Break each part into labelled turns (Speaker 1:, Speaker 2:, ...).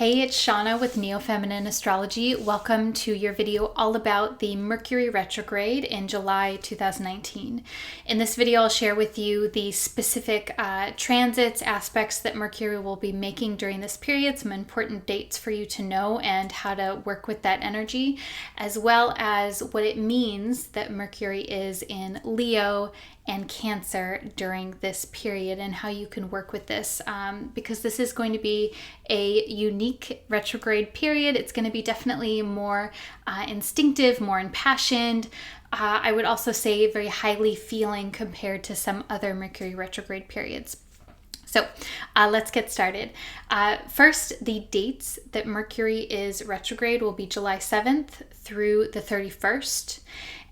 Speaker 1: Hey, it's Shauna with Neo-Feminine Astrology. Welcome to your video all about the Mercury Retrograde in July 2019. In this video, I'll share with you the specific transits, aspects that Mercury will be making during this period, some important dates for you to know and how to work with that energy, as well as what it means that Mercury is in Leo and Cancer during this period and how you can work with this because this is going to be a unique retrograde period. It's going to be definitely more instinctive, more impassioned. I would also say very highly feeling compared to some other Mercury retrograde periods. So let's get started. First, the dates that Mercury is retrograde will be July 7th through the 31st.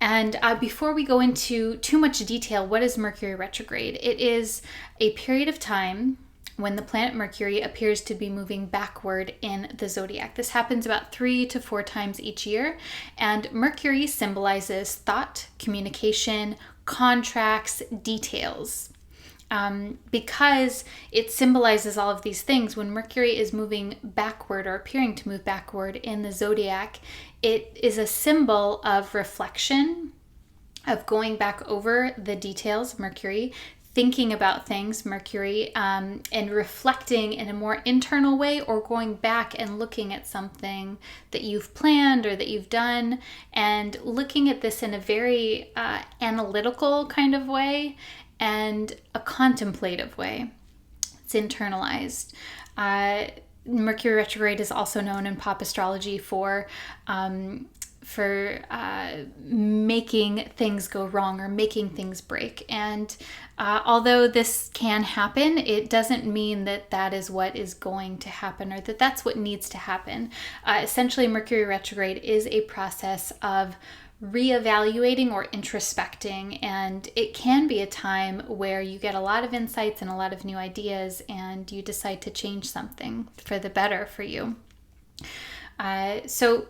Speaker 1: And before we go into too much detail, what is Mercury retrograde? It is a period of time when the planet Mercury appears to be moving backward in the zodiac. This happens about 3 to 4 times each year. And Mercury symbolizes thought, communication, contracts, details. Because it symbolizes all of these things, when Mercury is moving backward or appearing to move backward in the zodiac, it is a symbol of reflection, of going back over the details of Mercury, thinking about things, Mercury, and reflecting in a more internal way, or going back and looking at something that you've planned or that you've done and looking at this in a very analytical kind of way and a contemplative way. It's internalized. Mercury retrograde is also known in pop astrology for making things go wrong or making things break. And although this can happen, it doesn't mean that that is what is going to happen or that that's what needs to happen. Essentially, Mercury retrograde is a process of reevaluating or introspecting, and it can be a time where you get a lot of insights and a lot of new ideas and you decide to change something for the better for you. So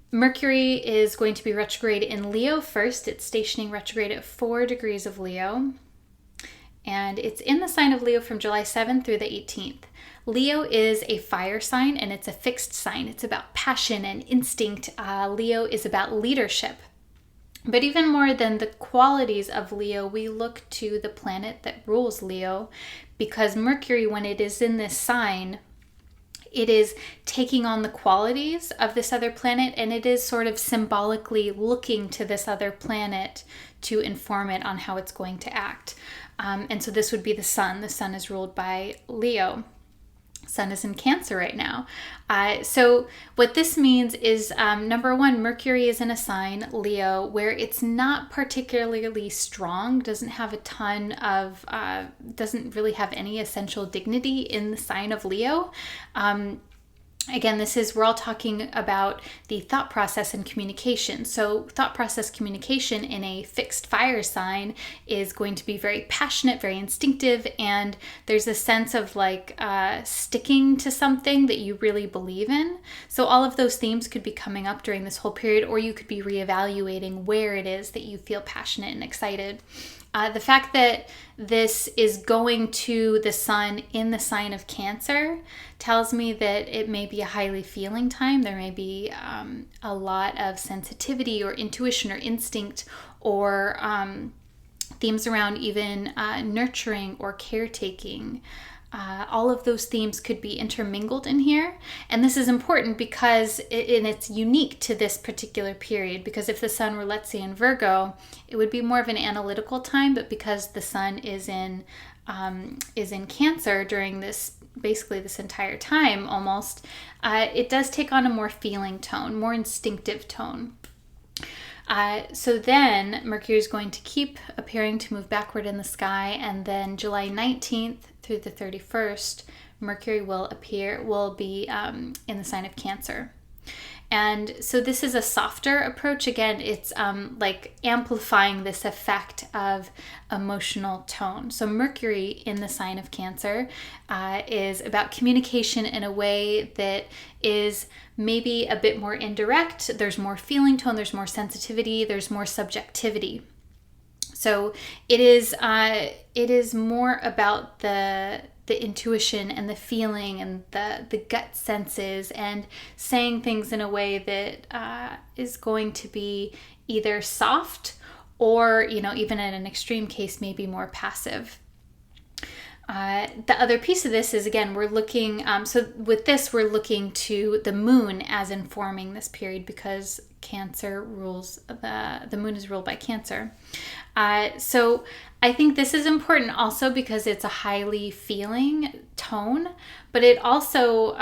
Speaker 1: Mercury is going to be retrograde in Leo first. It's stationing retrograde at 4 degrees of Leo, and it's in the sign of Leo from July 7th through the 18th. Leo is a fire sign and it's a fixed sign. It's about passion and instinct. Leo is about leadership. But even more than the qualities of Leo, we look to the planet that rules Leo, because Mercury, when it is in this sign, it is taking on the qualities of this other planet, and it is sort of symbolically looking to this other planet to inform it on how it's going to act. And so this would be the sun. The sun is ruled by Leo. Sun is in Cancer right now. So what this means is, number one, Mercury is in a sign, Leo, where it's not particularly strong, doesn't have a ton of, doesn't really have any essential dignity in the sign of Leo. Again, we're all talking about the thought process and communication. So thought process communication in a fixed fire sign is going to be very passionate, very instinctive, and there's a sense of like sticking to something that you really believe in. So all of those themes could be coming up during this whole period, or you could be reevaluating where it is that you feel passionate and excited. The fact that this is going to the sun in the sign of Cancer tells me that it may be a highly feeling time. There may be a lot of sensitivity or intuition or instinct or themes around even nurturing or caretaking. All of those themes could be intermingled in here. And this is important because it's unique to this particular period, because if the sun were, let's say, in Virgo, it would be more of an analytical time, but because the sun is in Cancer during basically this entire time almost, it does take on a more feeling tone, more instinctive tone. So then Mercury is going to keep appearing to move backward in the sky, and then July 19th through the 31st, Mercury will be in the sign of Cancer. And so this is a softer approach. Again, it's like amplifying this effect of emotional tone. So Mercury in the sign of Cancer is about communication in a way that is maybe a bit more indirect. There's more feeling tone, there's more sensitivity, there's more subjectivity. So it is more about the the intuition and the feeling and the gut senses, and saying things in a way that is going to be either soft or, even in an extreme case, maybe more passive. The other piece of this is, again, we're looking, so with this, we're looking to the moon as informing this period, because Cancer rules, the moon is ruled by Cancer. So I think this is important also because it's a highly feeling tone, but it also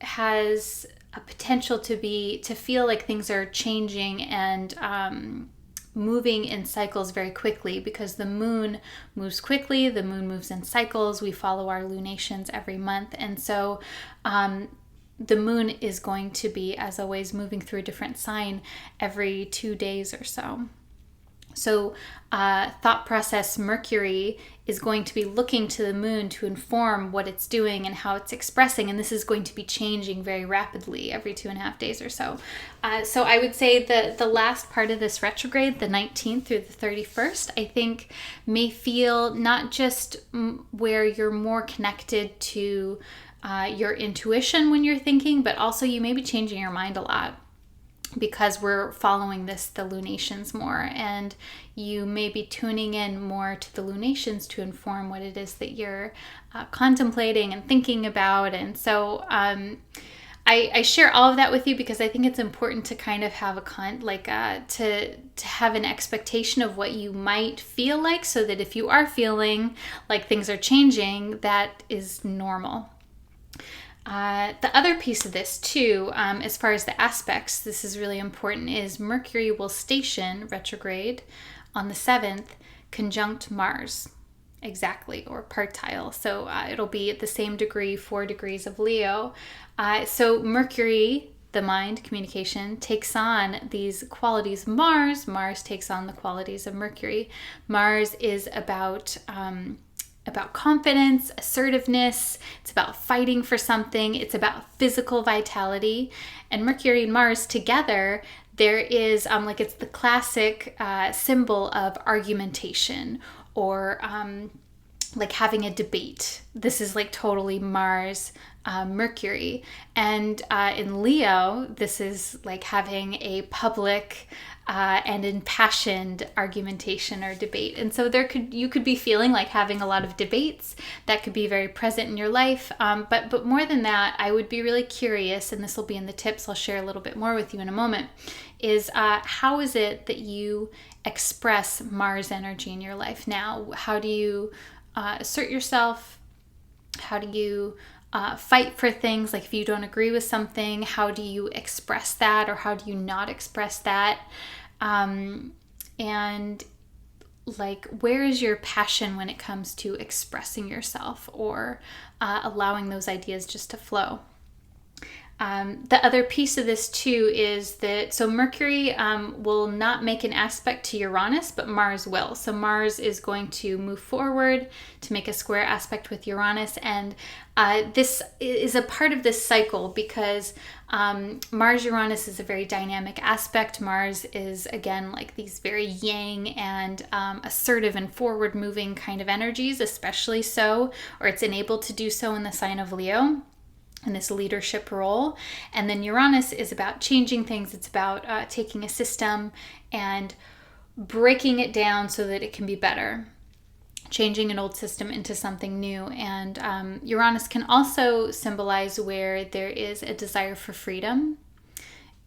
Speaker 1: has a potential to feel like things are changing and moving in cycles very quickly, because the moon moves quickly, the moon moves in cycles. We follow our lunations every month. And so the moon is going to be, as always, moving through a different sign every 2 days or so. So thought process Mercury is going to be looking to the moon to inform what it's doing and how it's expressing. And this is going to be changing very rapidly every 2.5 days or so. So I would say that the last part of this retrograde, the 19th through the 31st, I think may feel not just where you're more connected to your intuition when you're thinking, but also you may be changing your mind a lot, because we're following the lunations more, and you may be tuning in more to the lunations to inform what it is that you're contemplating and thinking about. And so I share all of that with you because I think it's important to kind of have to have an expectation of what you might feel like, so that if you are feeling like things are changing, that is normal. The other piece of this too, as far as the aspects, this is really important, is Mercury will station retrograde on the 7th, conjunct Mars, exactly, or partile. So it'll be at the same degree, 4 degrees of Leo. So Mercury, the mind, communication, takes on these qualities of Mars. Mars takes on the qualities of Mercury. Mars is about confidence, assertiveness. It's about fighting for something. It's about physical vitality. And Mercury and Mars together, there is it's the classic symbol of argumentation, or like having a debate. This is like totally Mars, Mercury. And in Leo, this is like having a public and impassioned argumentation or debate. And so you could be feeling like having a lot of debates that could be very present in your life. But more than that, I would be really curious, and this will be in the tips I'll share a little bit more with you in a moment, is how is it that you express Mars energy in your life now? How do you assert yourself? How do you fight for things? Like if you don't agree with something, how do you express that, or how do you not express that? And like, where is your passion when it comes to expressing yourself, or allowing those ideas just to flow? The other piece of this too is that, so Mercury will not make an aspect to Uranus, but Mars will. So Mars is going to move forward to make a square aspect with Uranus. And this is a part of this cycle because Mars-Uranus is a very dynamic aspect. Mars is, again, like these very yang and assertive and forward-moving kind of energies, especially so, or it's enabled to do so in the sign of Leo, in this leadership role. And then Uranus is about changing things. It's about taking a system and breaking it down so that it can be better, changing an old system into something new. And Uranus can also symbolize where there is a desire for freedom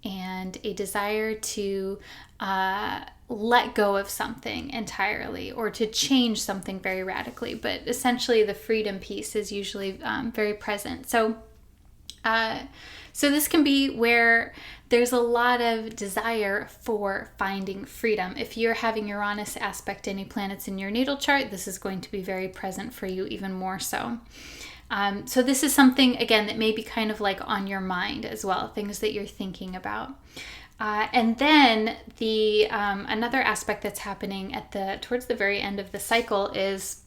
Speaker 1: and a desire to let go of something entirely, or to change something very radically. But essentially the freedom piece is usually very present. So this can be where there's a lot of desire for finding freedom. If you're having Uranus aspect any planets in your natal chart, this is going to be very present for you, even more so. So this is something, again, that may be kind of like on your mind as well, things that you're thinking about. And then the another aspect that's happening towards the very end of the cycle is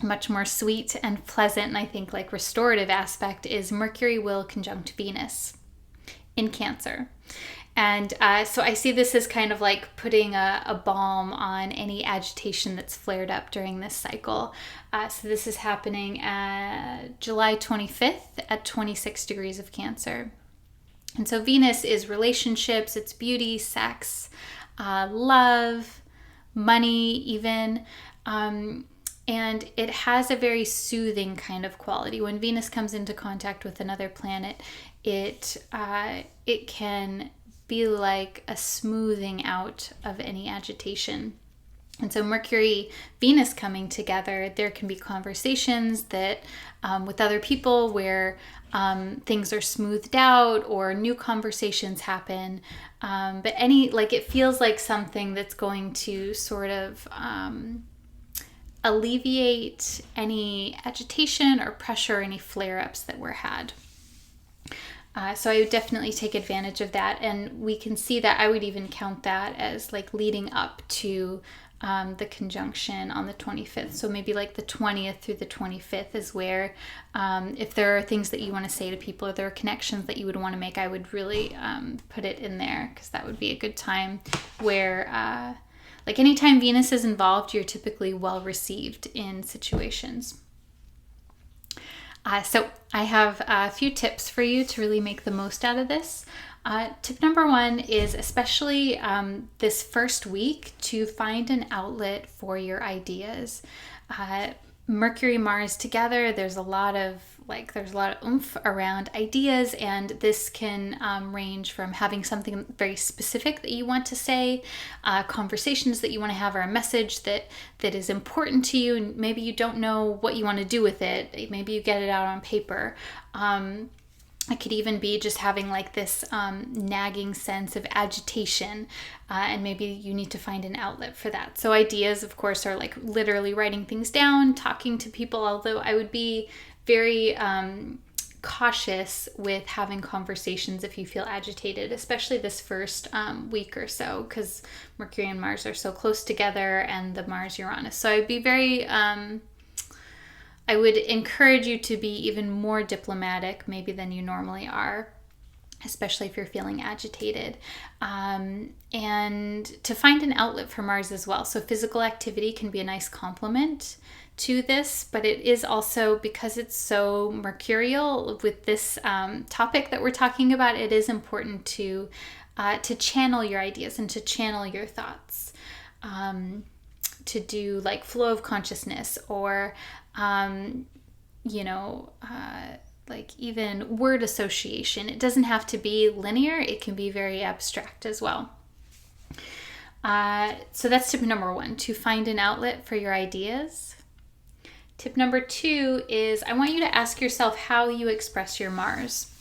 Speaker 1: much more sweet and pleasant, and I think like restorative aspect, is Mercury will conjunct Venus in Cancer. And so I see this as kind of like putting a balm on any agitation that's flared up during this cycle. So this is happening July 25th at 26 degrees of Cancer. And so Venus is relationships, it's beauty, sex, love, money even. And it has a very soothing kind of quality. When Venus comes into contact with another planet, it can be like a smoothing out of any agitation. And so Mercury, Venus coming together, there can be conversations that with other people where things are smoothed out or new conversations happen. But it feels like something that's going to sort of alleviate any agitation or pressure, any flare-ups that were had. So I would definitely take advantage of that. And we can see that I would even count that as like leading up to the conjunction on the 25th. So maybe like the 20th through the 25th is where if there are things that you want to say to people or there are connections that you would want to make, I would really put it in there, because that would be a good time where like anytime Venus is involved, you're typically well received in situations. So I have a few tips for you to really make the most out of this. Tip number one is especially this first week to find an outlet for your ideas. Mercury, Mars together, there's a lot of oomph around ideas, and this can range from having something very specific that you want to say, conversations that you want to have, or a message that is important to you, and maybe you don't know what you want to do with it. Maybe you get it out on paper. It could even be just having like this nagging sense of agitation, and maybe you need to find an outlet for that. So ideas, of course, are like literally writing things down, talking to people, although I would be very cautious with having conversations if you feel agitated, especially this first week or so, because Mercury and Mars are so close together, and the Mars-Uranus. So I'd be very... I would encourage you to be even more diplomatic maybe than you normally are, especially if you're feeling agitated, and to find an outlet for Mars as well. So physical activity can be a nice complement to this, but it is also, because it's so mercurial with this topic that we're talking about, it is important to channel your ideas and to channel your thoughts, to do like flow of consciousness, or like even word association. It doesn't have to be linear. It can be very abstract as well. So that's tip number one, to find an outlet for your ideas. Tip number two is I want you to ask yourself how you express your Mars.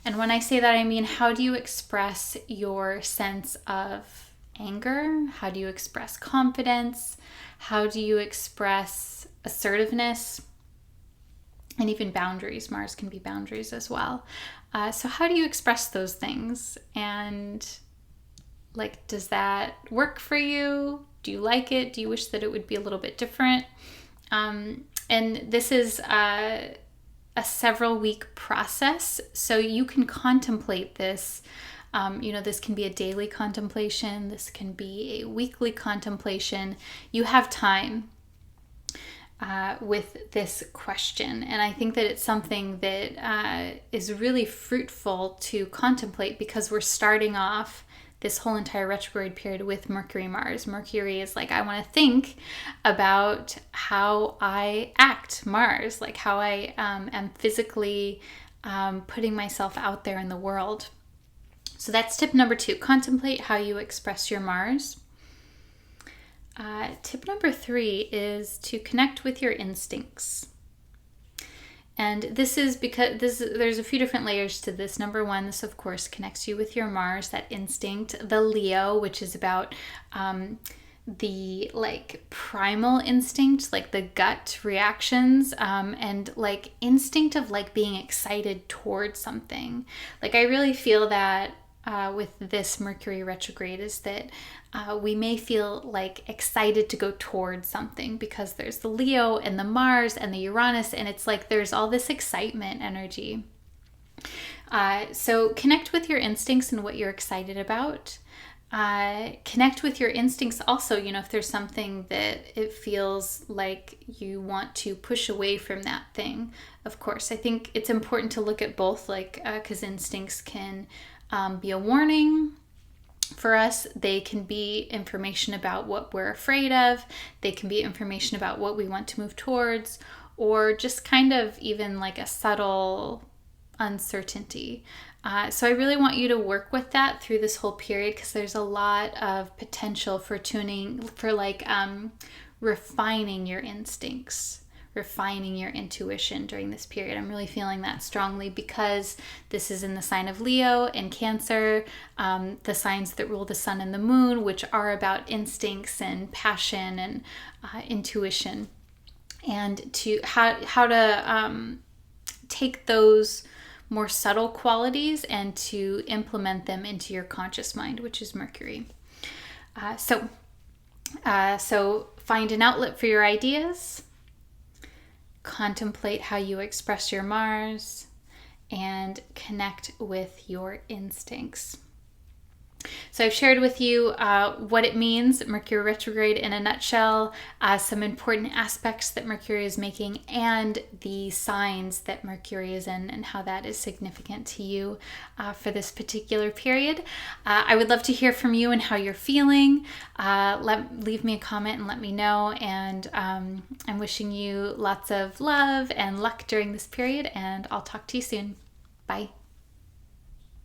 Speaker 1: And when I say that, I mean, how do you express your sense of anger? How do you express confidence? How do you express assertiveness? And even boundaries. Mars can be boundaries as well. So how do you express those things? And like, does that work for you? Do you like it? Do you wish that it would be a little bit different? And this is a several week process. So you can contemplate this. This can be a daily contemplation. This can be a weekly contemplation. You have time with this question. And I think that it's something that is really fruitful to contemplate, because we're starting off this whole entire retrograde period with Mercury Mars. Mercury is like, I want to think about how I act. Mars, like how I am physically putting myself out there in the world. So that's tip number two, contemplate how you express your Mars. Tip number three is to connect with your instincts. And this is because there's a few different layers to this. Number one, this of course connects you with your Mars, that instinct, the Leo, which is about the like primal instinct, like the gut reactions, and like instinct of like being excited towards something. Like I really feel that with this Mercury retrograde is that we may feel like excited to go towards something, because there's the Leo and the Mars and the Uranus, and it's like there's all this excitement energy. So connect with your instincts and what you're excited about. Connect with your instincts also, if there's something that it feels like you want to push away from that thing. Of course, I think it's important to look at both, because instincts can be a warning for us. They can be information about what we're afraid of. They can be information about what we want to move towards, or just kind of even like a subtle uncertainty. So I really want you to work with that through this whole period, because there's a lot of potential for refining your instincts, refining your intuition during this period. I'm really feeling that strongly because this is in the sign of Leo and Cancer, the signs that rule the sun and the moon, which are about instincts and passion and intuition, and to how to take those more subtle qualities and to implement them into your conscious mind, which is Mercury. So find an outlet for your ideas, contemplate how you express your Mars, and connect with your instincts. So I've shared with you what it means, Mercury retrograde in a nutshell, some important aspects that Mercury is making, and the signs that Mercury is in and how that is significant to you for this particular period. I would love to hear from you and how you're feeling. Leave me a comment and let me know. And I'm wishing you lots of love and luck during this period, and I'll talk to you soon. Bye.